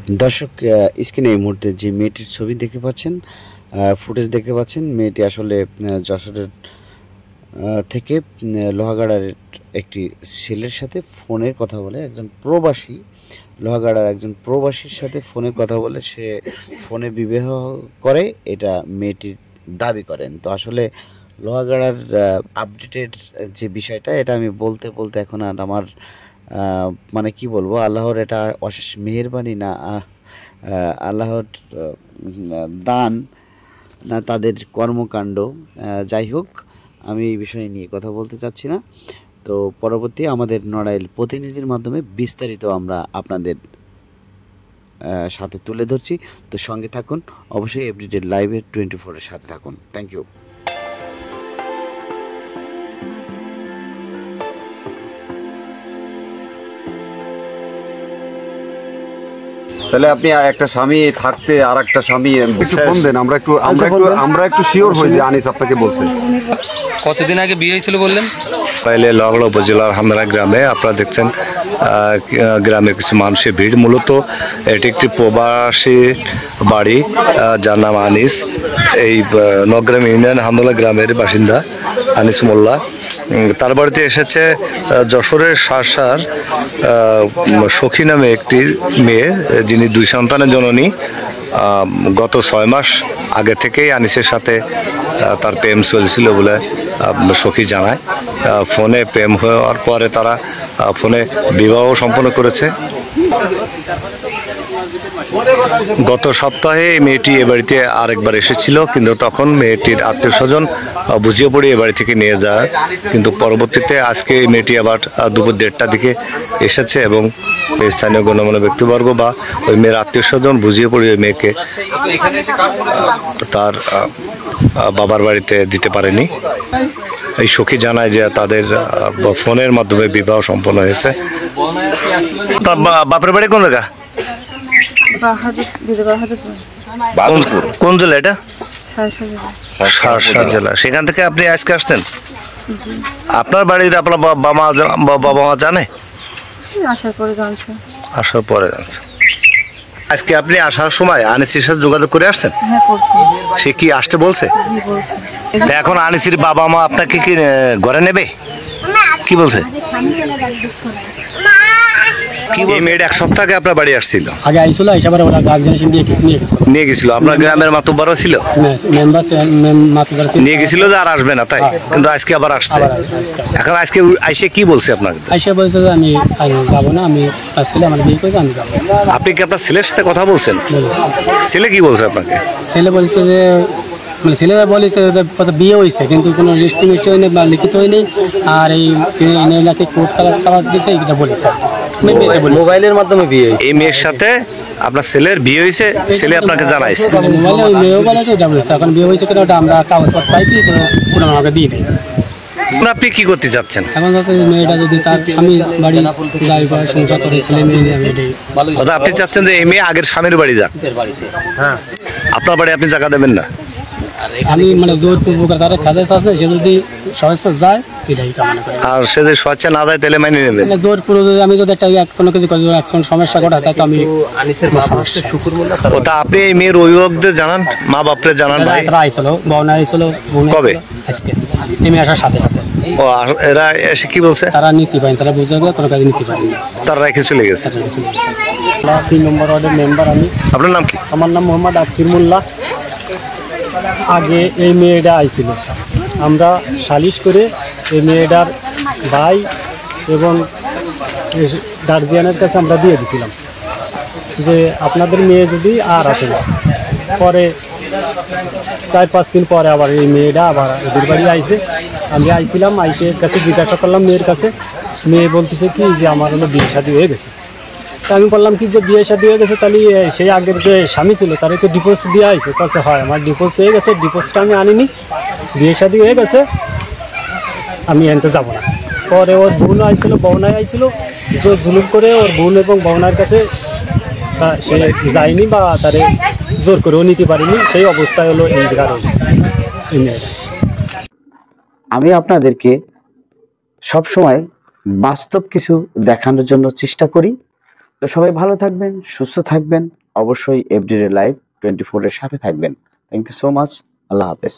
দর্শক স্ক্রিনে এই মুহূর্তে যে মেয়েটির ছবি দেখতে পাচ্ছেন, ফুটেজ দেখতে পাচ্ছেন, মেয়েটি আসলে যশোরের থেকে লোহাগাড়ার একটি ছেলের সাথে ফোনে কথা বলে, একজন প্রবাসী লোহাগাড়ার একজন প্রবাসীর সাথে ফোনে কথা বলে সে ফোনে বিবাহ করে, এটা মেয়েটির দাবি করেন। তো আসলে লোহাগাড়ার আপডেটের যে বিষয়টা, এটা আমি বলতে বলতে এখন আর আমার মানে কি বলবো, আল্লাহর এটা অশেষ মেহেরবানি না আল্লাহর দান না তাদের কর্মকাণ্ড, যাই হোক আমি এই বিষয় নিয়ে কথা বলতে চাচ্ছি না। তো পরবর্তী আমাদের নড়াইল প্রতিনিধির মাধ্যমে বিস্তারিত আমরা আপনাদের সাথে তুলে ধরছি। তো সঙ্গে থাকুন, অবশ্যই এভরিডে লাইভে 24-এর সাথে থাকুন। Thank you. তাহলে আপনি একটা স্বামী থাকতে আর একটা স্বামী একটু ফোন দেন, আমরা একটু শিওর হই যে আনিস আপনাকে বলছে। কতদিন আগে বিয়ে হয়েছিল বললেন? নড়াইলের লোহাগড়া উপজেলার হামদা গ্রামে আপনারা দেখছেন গ্রামের কিছু মানুষের ভিড়। মূলত এটি একটি প্রবাসী বাড়ি, যার নাম আনিস। এই নগ্রাম ইউনিয়ন হামদা গ্রামের বাসিন্দা আনিস মোল্লা। তার বাড়িতে এসেছে যশোরের শাসার সখী নামে একটি মেয়ে, যিনি 2 সন্তানের জননী। গত 6 মাস আগে থেকেই আনিসের সাথে তার প্রেম চলছিল বলে সখী জানায়। ফোনে প্রেম হওয়ার পরে তারা ফোনে বিবাহ সম্পন্ন করেছে। গত সপ্তাহে এই মেয়েটি এ বাড়িতে আরেকবার এসেছিল, কিন্তু তখন মেয়েটির আত্মীয় স্বজন বুঝিয়ে পড়ে এ বাড়ি থেকে নিয়ে যায়। কিন্তু পরবর্তীতে আজকে এই মেয়েটি আবার দুপুর 1:30টার দিকে এসেছে এবং স্থানীয় গণ্যমান্য ব্যক্তিবর্গ বা ওই মেয়ের আত্মীয় স্বজন বুঝিয়ে পড়ে ওই মেয়েকে তার বাবার বাড়িতে দিতে পারেনি। এই সখী জানায় যে তাদের ফোনের মাধ্যমে বিবাহ সম্পন্ন হয়েছে। বাপের বাড়ি কোন জায়গা? কোন জেলা এটা? সারসা জেলা। সেখান থেকে আপনি আজকে আসতেন? আপনার বাড়ির আপনার বাবা মা জানে? আসার পরে জানছে। আজকে আপনি আসার সময় আনিসের সাথে যোগাযোগ করে আসছেন? সে কি আসতে বলছে? এখন আনিসের বাবা মা আপনাকে কি ঘরে নেবে? কি বলছে? এই মেয়েটা 1 সপ্তাহ আগে আপনার বাড়ি আসছিল? আগে আইছিল, এসে ওরা গার্জিয়ান নিয়ে গেছিল। আপনার গ্রামের মাতব্বরও ছিল? নিয়ে গেছিল যে আর আসবে না, তাই? কিন্তু আজকে আবার আসছে। এখন আজকে আইসে কি বলছে আপনাকে? আইসে বলছে যে আমি যাবো না, আমি ছেলে আমার বিয়ে করেছে, আমি যাবো। আপনি কি আপনার ছেলের সাথে কথা বলছেন? ছেলে কি বলছে আপনাকে? ছেলে বলছে যে ছেলেরা বলেছে কত বিয়ে হয়েছে, কিন্তু কোনো রেজিস্ট্রি মিস্ট্রি হয়নি বা লিখিত হয়নি। আর এই এলাকে কোর্ট কালার দিয়েছে, এটা বলেছে মোবাইলের মাধ্যমে বিয়ে। এই মেয়ের সাথে আপনার ছেলের বিয়ে হয়েছে, ছেলে আপনাকে জানাইছে? মোবাইলে ওই মেয়েও বলেছে, এটা বলেছে। এখন বিয়ে হয়েছে কেন ওটা আমরা কাগজপত্র চাইছি, পুরো আমাকে দিয়ে দেয়। আপনি কি করতে চাচ্ছেন? এখন যাচ্ছে মেয়েটা যদি তার স্বামী বাড়ি যাই করে সংসার করে ছেলে মেয়ে নিয়ে আপনি চাচ্ছেন যে এই মেয়ে আগের স্বামীর বাড়ি যাক? হ্যাঁ। আপনার বাড়ি আপনি জায়গা দেবেন না? আমি জোরপূর্বক তারা খাদেশ আছে, সে যদি স্বেচ্ছা যায় এটাই কামনা করি। আর সে যদি স্বেচ্ছা না যায় তাহলে মাইনে নেবেন? জোরপূর্বক যদি আমি যদি একটা কোনো কিছু এখন সমস্যা ঘটায়, তাই তো আমি তা আপনি এই মেয়ের অভিভাবকদের জানান, মা বাপরে জানান? তারা আইছিল, বউনা আইছিল। কবে? আজকে নেমে আসার সাথে সাথে। ও, এরা এসে কি বলছে? তারা নীতি পায়নি, তারা বুঝতে পারে কোনো কাজে নীতি পায়নি, তারা রেখে চলে গেছে। 3 নম্বর ওয়ার্ডের মেম্বার আমি। আপনার নাম কি? আমার নাম মোহাম্মদ আকসির মোল্লা। আগে এই মেয়েটা আইছিল, আমরা সালিশ করে এই মেয়েটার ভাই এবং গার্জিয়ানের কাছে আমরা দিয়ে দিয়েছিলাম যে আপনাদের মেয়ে যদি আর আসে না। পরে 4-5 দিন পরে আবার এই মেয়েটা আবার ওদের বাড়ি আইছে। আমি আইছিলাম, আইসে কাছে জিজ্ঞাসা করলাম মেয়ের কাছে। মেয়ে বলতেছে কি যে আমার হলো বিয়ে শাদী হয়ে গেছে। তা আমি বললাম কি যে বিয়ে শাদী হয়ে গেছে, তাহলে সেই আগের যে স্বামী ছিল তার তো ডিভোর্স দিয়ে আইছে। বলছে হয় আমার ডিভোর্স হয়ে গেছে, ডিভোর্সটা আমি আনিনি, বিয়ে শাদী হয়ে গেছে, আমি এনতে যাবো না। পরে ওর বোন আইছিল, বউনায় আইছিল, যে জুলুম করে ওর বোন এবং বউনার কাছে সে যায়নি বা তারে জোর করেও নিতে পারেনি। সেই অবস্থায় হলো এই কারণ। আমি আপনাদেরকে সবসময় বাস্তব কিছু দেখানোর জন্য চেষ্টা করি। তো সবাই ভালো থাকবেন, সুস্থ থাকবেন, অবশ্যই এফডিডে লাইভ 24 এর সাথে থাকবেন। Thank you so much. আল্লাহ হাফেজ।